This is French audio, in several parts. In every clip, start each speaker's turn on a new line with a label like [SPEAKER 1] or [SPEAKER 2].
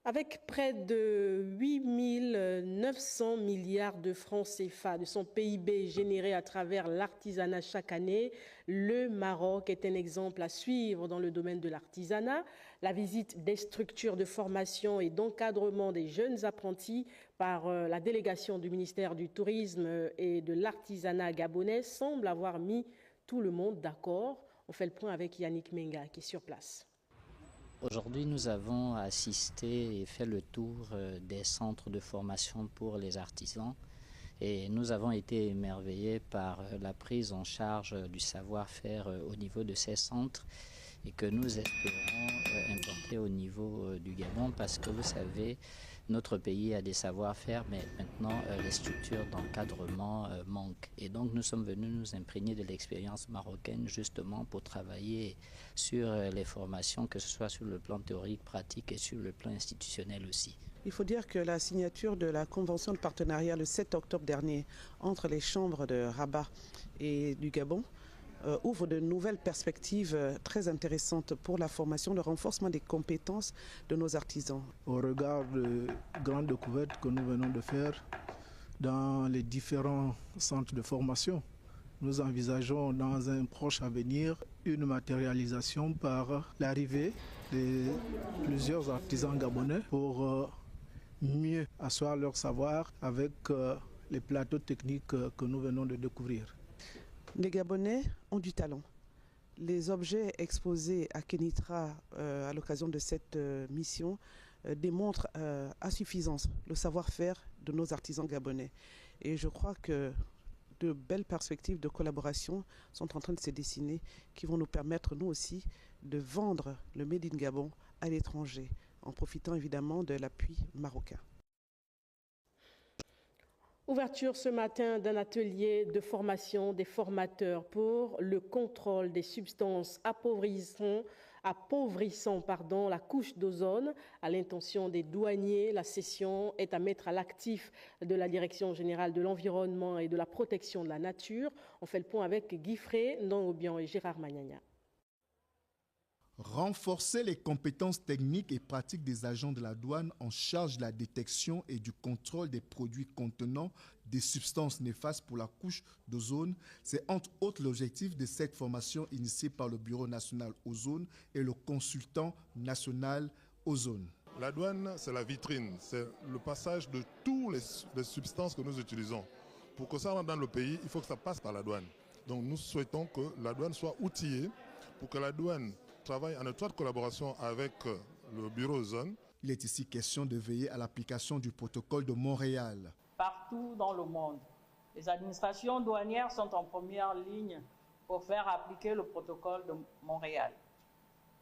[SPEAKER 1] Avec près de 8 900 milliards de francs CFA de son PIB généré à travers l'artisanat chaque année, le Maroc est un exemple à suivre dans le domaine de l'artisanat. La visite des structures de formation et d'encadrement des jeunes apprentis par la délégation du ministère du Tourisme et de l'artisanat gabonais semble avoir mis tout le monde d'accord. On fait le point avec Yannick Menga qui est sur place.
[SPEAKER 2] Aujourd'hui, nous avons assisté et fait le tour des centres de formation pour les artisans et nous avons été émerveillés par la prise en charge du savoir-faire au niveau de ces centres et que nous espérons importer au niveau du Gabon parce que vous savez, notre pays a des savoir-faire, mais maintenant les structures d'encadrement manquent. Et donc nous sommes venus nous imprégner de l'expérience marocaine justement pour travailler sur les formations, que ce soit sur le plan théorique, pratique et sur le plan institutionnel aussi.
[SPEAKER 3] Il faut dire que la signature de la convention de partenariat le 7 octobre dernier entre les chambres de Rabat et du Gabon ouvre de nouvelles perspectives très intéressantes pour la formation, le renforcement des compétences de nos artisans.
[SPEAKER 4] Au regard de grandes découvertes que nous venons de faire dans les différents centres de formation, nous envisageons dans un proche avenir une matérialisation par l'arrivée de plusieurs artisans gabonais pour mieux asseoir leur savoir avec les plateaux techniques que nous venons de découvrir.
[SPEAKER 3] Les Gabonais ont du talent. Les objets exposés à Kenitra à l'occasion de cette mission démontrent à suffisance le savoir-faire de nos artisans gabonais. Et je crois que de belles perspectives de collaboration sont en train de se dessiner qui vont nous permettre, nous aussi, de vendre le Made in Gabon à l'étranger, en profitant évidemment de l'appui marocain.
[SPEAKER 1] Ouverture ce matin d'un atelier de formation des formateurs pour le contrôle des substances appauvrissant la couche d'ozone. À l'intention des douaniers, la session est à mettre à l'actif de la Direction générale de l'environnement et de la protection de la nature. On fait le point avec Guy Frey, Ndongobian et Gérard Magnagna.
[SPEAKER 5] Renforcer les compétences techniques et pratiques des agents de la douane en charge de la détection et du contrôle des produits contenant des substances néfastes pour la couche d'ozone, c'est entre autres l'objectif de cette formation initiée par le Bureau national ozone et le consultant national ozone.
[SPEAKER 6] La douane, c'est la vitrine, c'est le passage de toutes les substances que nous utilisons. Pour que ça rentre dans le pays, il faut que ça passe par la douane. Donc nous souhaitons que la douane soit outillée pour que la douane travaille en étroite collaboration avec le bureau Ozone.
[SPEAKER 5] Il est ici question de veiller à l'application du protocole de Montréal.
[SPEAKER 7] Partout dans le monde, les administrations douanières sont en première ligne pour faire appliquer le protocole de Montréal.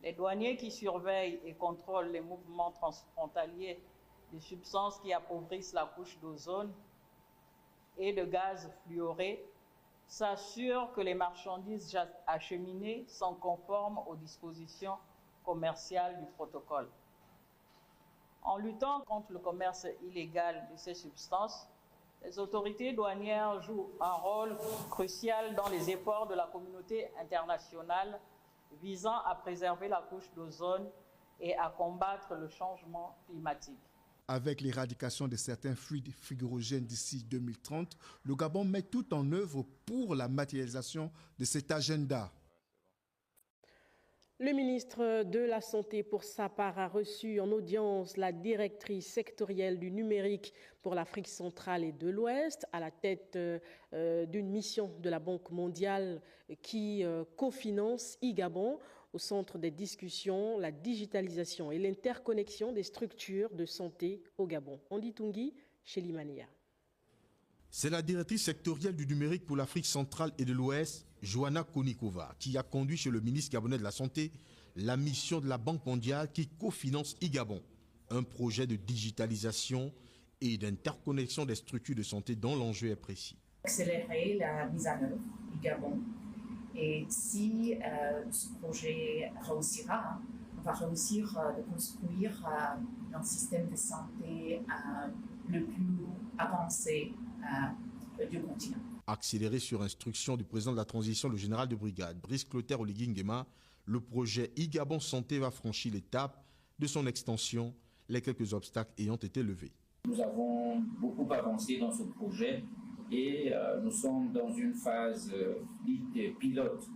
[SPEAKER 7] Les douaniers qui surveillent et contrôlent les mouvements transfrontaliers des substances qui appauvrissent la couche d'ozone et de gaz fluorés s'assure que les marchandises acheminées sont conformes aux dispositions commerciales du protocole. En luttant contre le commerce illégal de ces substances, les autorités douanières jouent un rôle crucial dans les efforts de la communauté internationale visant à préserver la couche d'ozone et à combattre le changement climatique.
[SPEAKER 5] Avec l'éradication de certains fluides frigorigènes d'ici 2030, le Gabon met tout en œuvre pour la matérialisation de cet agenda.
[SPEAKER 1] Le ministre de la Santé, pour sa part, a reçu en audience la directrice sectorielle du numérique pour l'Afrique centrale et de l'Ouest, à la tête d'une mission de la Banque mondiale qui cofinance e-Gabon. Au centre des discussions, la digitalisation et l'interconnexion des structures de santé au Gabon. Andy Tungi, chez Limania.
[SPEAKER 8] C'est la directrice sectorielle du numérique pour l'Afrique centrale et de l'Ouest, Joanna Konikova, qui a conduit chez le ministre gabonais de la Santé la mission de la Banque mondiale qui cofinance e-Gabon, un projet de digitalisation et d'interconnexion des structures de santé dont l'enjeu est précis.
[SPEAKER 9] Accélérer la mise en œuvre du Gabon. Et si ce projet réussira, on va réussir de construire un système de santé le plus avancé du continent.
[SPEAKER 8] Accéléré sur instruction du président de la transition, le général de brigade, Brice Clotaire Oligui Nguema, le projet e-Gabon Santé va franchir l'étape de son extension, les quelques obstacles ayant été levés.
[SPEAKER 10] Nous avons beaucoup avancé dans ce projet et nous sommes dans une phase dite pilote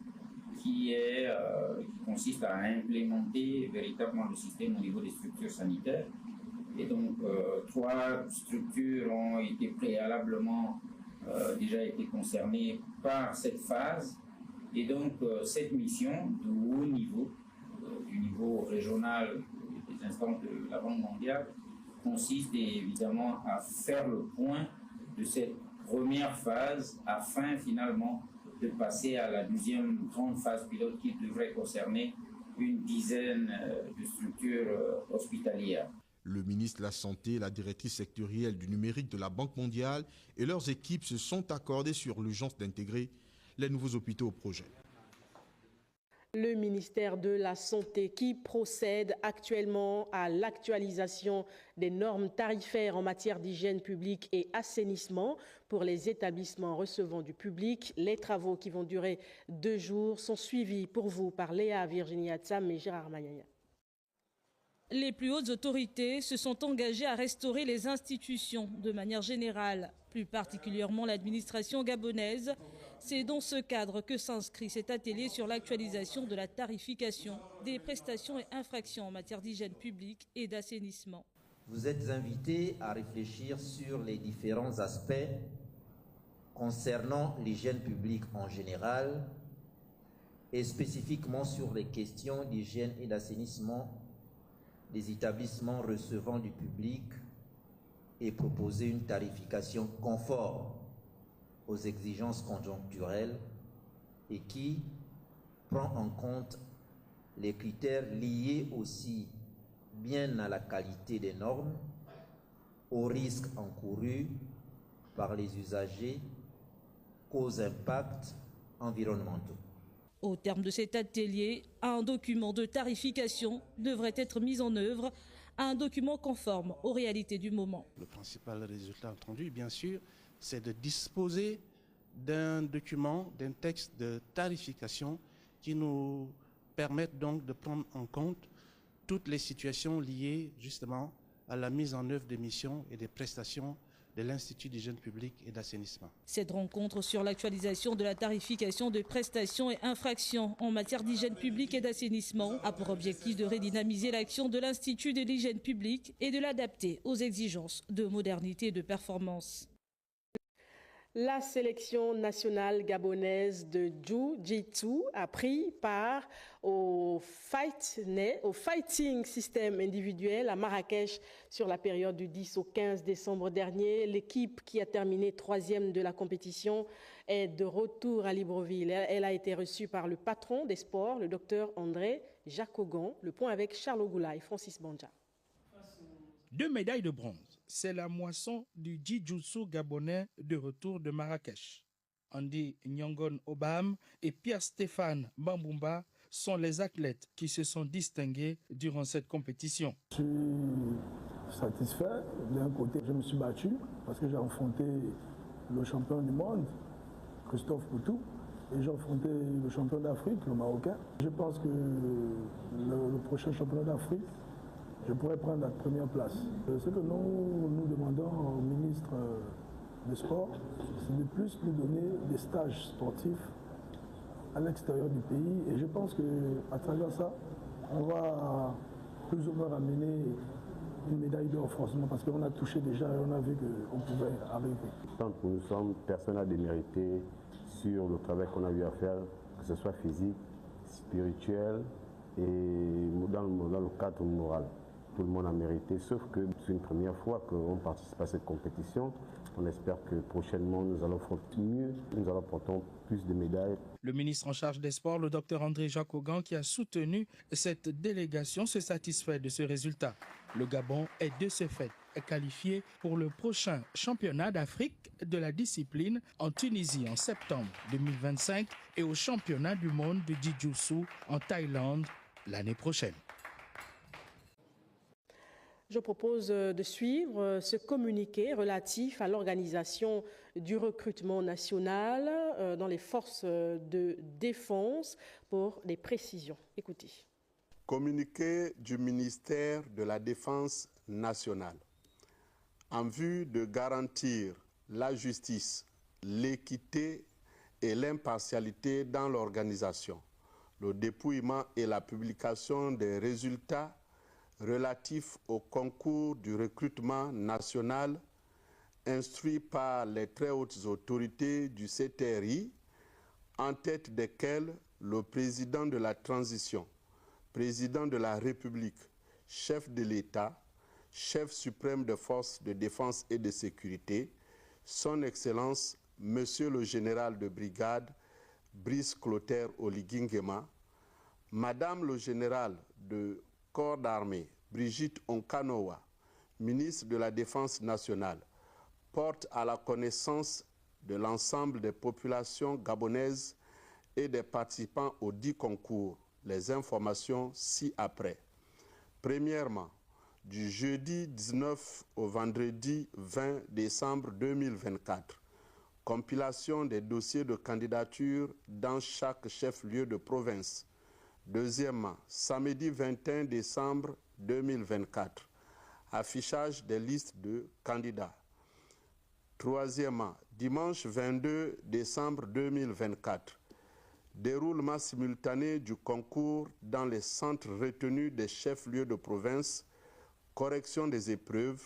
[SPEAKER 10] qui consiste à implémenter véritablement le système au niveau des structures sanitaires. Et donc, 3 structures ont été préalablement déjà été concernées par cette phase. Et donc, cette mission de haut niveau, du niveau régional des instances de la Banque mondiale, consiste évidemment à faire le point de cette première phase afin finalement de passer à la deuxième grande phase pilote qui devrait concerner une dizaine de structures hospitalières.
[SPEAKER 8] Le ministre de la Santé, la directrice sectorielle du numérique de la Banque mondiale et leurs équipes se sont accordés sur l'urgence d'intégrer les nouveaux hôpitaux au projet.
[SPEAKER 1] Le ministère de la Santé qui procède actuellement à l'actualisation des normes tarifaires en matière d'hygiène publique et assainissement pour les établissements recevant du public. Les travaux qui vont durer 2 jours sont suivis pour vous par Léa Virginie Atsam et Gérard Magnagna.
[SPEAKER 11] Les plus hautes autorités se sont engagées à restaurer les institutions de manière générale, plus particulièrement l'administration gabonaise. C'est dans ce cadre que s'inscrit cet atelier sur l'actualisation de la tarification des prestations et infractions en matière d'hygiène publique et d'assainissement.
[SPEAKER 12] Vous êtes invités à réfléchir sur les différents aspects concernant l'hygiène publique en général et spécifiquement sur les questions d'hygiène et d'assainissement des établissements recevant du public et proposer une tarification conforme aux exigences conjoncturelles et qui prend en compte les critères liés aussi bien à la qualité des normes, aux risques encourus par les usagers qu'aux impacts environnementaux.
[SPEAKER 11] Au terme de cet atelier, un document de tarification devrait être mis en œuvre, un document conforme aux réalités du moment.
[SPEAKER 13] Le principal résultat attendu, bien sûr, c'est de disposer d'un document, d'un texte de tarification qui nous permette donc de prendre en compte toutes les situations liées justement à la mise en œuvre des missions et des prestations de l'Institut d'hygiène publique et d'assainissement.
[SPEAKER 11] Cette rencontre sur l'actualisation de la tarification de prestations et infractions en matière d'hygiène publique et d'assainissement a pour objectif de redynamiser l'action de l'Institut de l'hygiène publique et de l'adapter aux exigences de modernité et de performance.
[SPEAKER 1] La sélection nationale gabonaise de Jiu-Jitsu a pris part au fighting system individuel à Marrakech sur la période du 10 au 15 décembre dernier. L'équipe qui a terminé 3e de la compétition est de retour à Libreville. Elle a été reçue par le patron des sports, le docteur André Jacogan. Le point avec Charles Ogoula et Francis Banja.
[SPEAKER 14] 2 médailles de bronze. C'est la moisson du Jiu-Jitsu gabonais de retour de Marrakech. Andy Nyangon Obam et Pierre-Stéphane Bambumba sont les athlètes qui se sont distingués durant cette compétition.
[SPEAKER 15] Je suis satisfait. D'un côté, je me suis battu parce que j'ai affronté le champion du monde, Christophe Poutou, et j'ai affronté le champion d'Afrique, le Marocain. Je pense que le prochain championnat d'Afrique, je pourrais prendre la première place. Ce que nous demandons au ministre des Sports, c'est de plus nous donner des stages sportifs à l'extérieur du pays. Et je pense qu'à travers ça, on va plus ou moins ramener une médaille d'or forcément, parce qu'on a touché déjà et on a vu qu'on pouvait arriver.
[SPEAKER 16] Tant que nous sommes, personne n'a démérité sur le travail qu'on a eu à faire, que ce soit physique, spirituel et dans le cadre moral. Tout le monde a mérité, sauf que c'est une première fois qu'on participe à cette compétition. On espère que prochainement, nous allons faire mieux, nous allons porter plus de médailles.
[SPEAKER 14] Le ministre en charge des Sports, le docteur André Jacogan, qui a soutenu cette délégation, se satisfait de ce résultat. Le Gabon est de ce fait qualifié pour le prochain championnat d'Afrique de la discipline en Tunisie en septembre 2025 et au championnat du monde de Jiu-Jitsu en Thaïlande l'année prochaine.
[SPEAKER 1] Je propose de suivre ce communiqué relatif à l'organisation du recrutement national dans les forces de défense pour des précisions. Écoutez.
[SPEAKER 17] Communiqué du ministère de la Défense nationale. En vue de garantir la justice, l'équité et l'impartialité dans l'organisation, le dépouillement et la publication des résultats relatifs au concours du recrutement national instruit par les très hautes autorités du CTRI, en tête desquelles le président de la transition, président de la République, chef de l'État, chef suprême des forces de défense et de sécurité, son Excellence, Monsieur le général de brigade, Brice Clotaire Oligui Nguema, Madame le général de corps d'armée, Brigitte Onkanoa, ministre de la Défense nationale, porte à la connaissance de l'ensemble des populations gabonaises et des participants au dit concours les informations ci-après. Premièrement, du jeudi 19 au vendredi 20 décembre 2024, compilation des dossiers de candidature dans chaque chef-lieu de province. Deuxièmement, samedi 21 décembre 2024, affichage des listes de candidats. Troisièmement, dimanche 22 décembre 2024, déroulement simultané du concours dans les centres retenus des chefs-lieux de province, correction des épreuves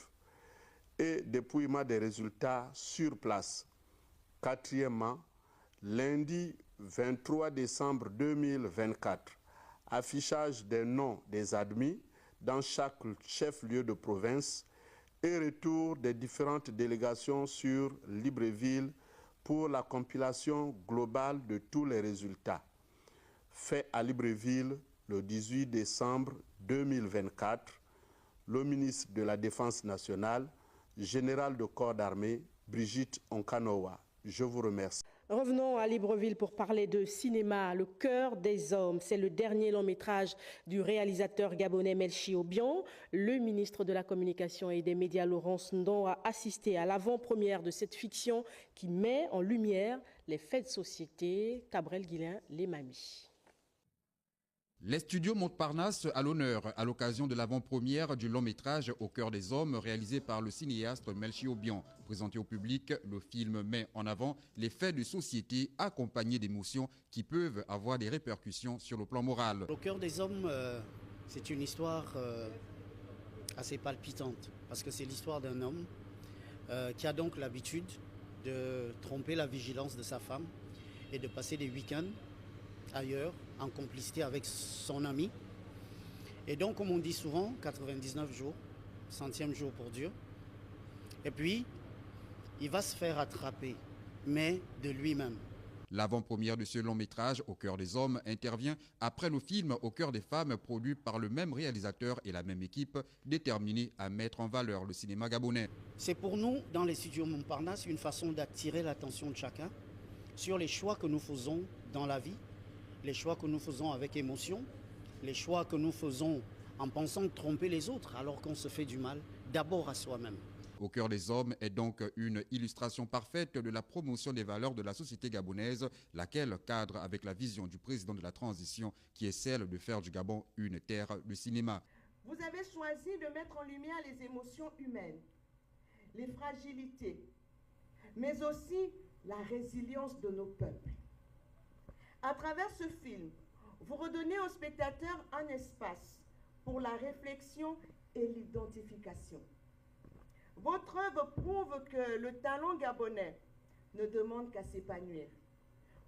[SPEAKER 17] et dépouillement des résultats sur place. Quatrièmement, lundi 23 décembre 2024, affichage des noms des admis dans chaque chef-lieu de province et retour des différentes délégations sur Libreville pour la compilation globale de tous les résultats. Fait à Libreville le 18 décembre 2024, le ministre de la Défense nationale, général de corps d'armée, Brigitte Onkanoa. Je vous remercie.
[SPEAKER 1] Revenons à Libreville pour parler de cinéma, Le cœur des hommes. C'est le dernier long métrage du réalisateur gabonais Melchi Obiang. Le ministre de la Communication et des Médias, Laurence Ndong, a assisté à l'avant-première de cette fiction qui met en lumière les faits de société. Cabrel Guillain, les mamies.
[SPEAKER 18] Les studios Montparnasse à l'honneur à l'occasion de l'avant-première du long-métrage Au cœur des hommes réalisé par le cinéaste Melchi Obiang. Présenté au public, le film met en avant les faits de société accompagnés d'émotions qui peuvent avoir des répercussions sur le plan moral.
[SPEAKER 19] Au cœur des hommes, c'est une histoire assez palpitante parce que c'est l'histoire d'un homme qui a donc l'habitude de tromper la vigilance de sa femme et de passer des week-ends ailleurs, en complicité avec son ami. Et donc, comme on dit souvent, 99 jours, 100e jour pour Dieu. Et puis, il va se faire attraper, mais de lui-même.
[SPEAKER 18] L'avant-première de ce long métrage, Au cœur des hommes, intervient après le film Au cœur des femmes, produit par le même réalisateur et la même équipe, déterminée à mettre en valeur le cinéma gabonais.
[SPEAKER 19] C'est pour nous, dans les studios Montparnasse, une façon d'attirer l'attention de chacun sur les choix que nous faisons dans la vie, les choix que nous faisons avec émotion, les choix que nous faisons en pensant tromper les autres alors qu'on se fait du mal d'abord à soi-même.
[SPEAKER 18] Au cœur des hommes est donc une illustration parfaite de la promotion des valeurs de la société gabonaise, laquelle cadre avec la vision du président de la transition qui est celle de faire du Gabon une terre de cinéma.
[SPEAKER 20] Vous avez choisi de mettre en lumière les émotions humaines, les fragilités, mais aussi la résilience de nos peuples. À travers ce film, vous redonnez aux spectateurs un espace pour la réflexion et l'identification. Votre œuvre prouve que le talent gabonais ne demande qu'à s'épanouir,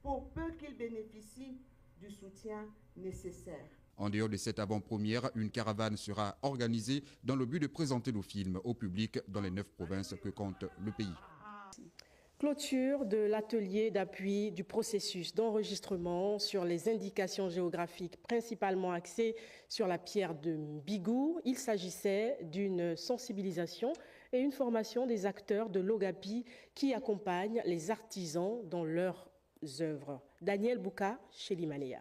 [SPEAKER 20] pour peu qu'il bénéficie du soutien nécessaire.
[SPEAKER 18] En dehors de cette avant-première, une caravane sera organisée dans le but de présenter le film au public dans les 9 provinces que compte le pays.
[SPEAKER 1] Clôture de l'atelier d'appui du processus d'enregistrement sur les indications géographiques principalement axées sur la pierre de Mbigou. Il s'agissait d'une sensibilisation et une formation des acteurs de l'Ogapi qui accompagnent les artisans dans leurs œuvres. Daniel Bouka, chez Limanéa.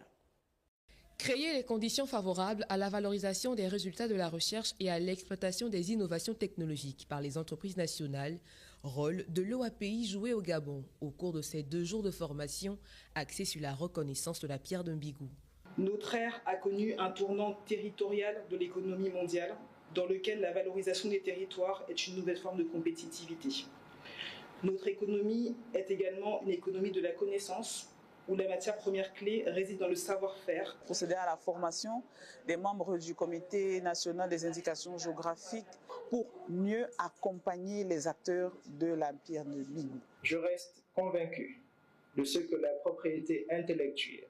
[SPEAKER 21] Créer les conditions favorables à la valorisation des résultats de la recherche et à l'exploitation des innovations technologiques par les entreprises nationales, rôle de l'OAPI joué au Gabon au cours de ces 2 jours de formation axés sur la reconnaissance de la pierre de Mbigou.
[SPEAKER 22] Notre ère a connu un tournant territorial de l'économie mondiale
[SPEAKER 2] dans lequel la valorisation des territoires est une nouvelle forme de compétitivité. Notre économie est également une économie de la connaissance, où la matière première clé réside dans le savoir-faire.
[SPEAKER 22] Procéder à la formation des membres du Comité national des indications géographiques pour mieux accompagner les acteurs de l'Empire de Bigou.
[SPEAKER 23] Je reste convaincu de ce que la propriété intellectuelle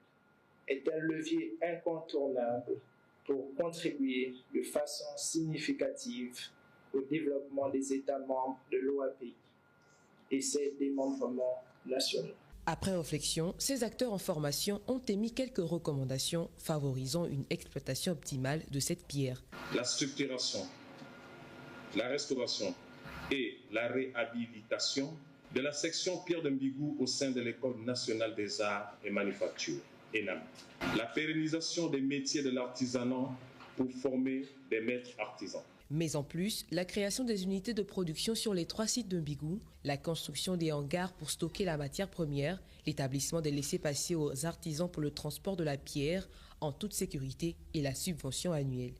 [SPEAKER 23] est un levier incontournable pour contribuer de façon significative au développement des États membres de l'OAPI et ses démembrements nationaux.
[SPEAKER 21] Après réflexion, ces acteurs en formation ont émis quelques recommandations favorisant une exploitation optimale de cette pierre.
[SPEAKER 24] La structuration, la restauration et la réhabilitation de la section Pierre de Mbigou au sein de l'École nationale des arts et manufactures, ENAM. La pérennisation des métiers de l'artisanat pour former des maîtres artisans.
[SPEAKER 21] Mais en plus, la création des unités de production sur les 3 sites de Mbigou, la construction des hangars pour stocker la matière première, l'établissement des laissez-passer aux artisans pour le transport de la pierre en toute sécurité et la subvention annuelle.